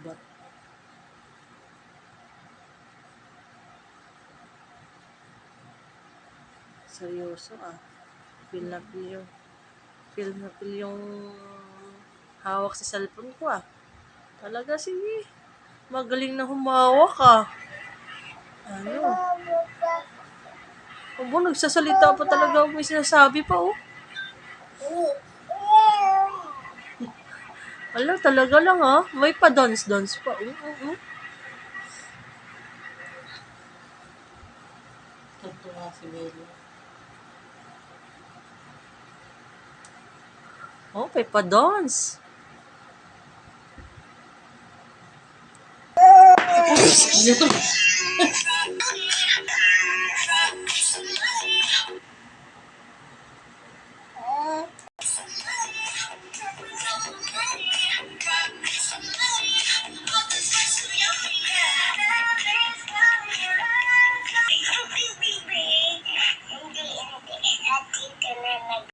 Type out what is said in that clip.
But, seryoso ah. Feel na feel yung hawak sa cellphone ko ah. Talaga sige. Magaling na humawak ah. Ano? Abo, nagsasalita pa talaga. May sinasabi pa oh. Ala, talaga lang ah. May pa-dance-dance pa. Tatuwa si Bella. Oh, may pa-dance. Ano to?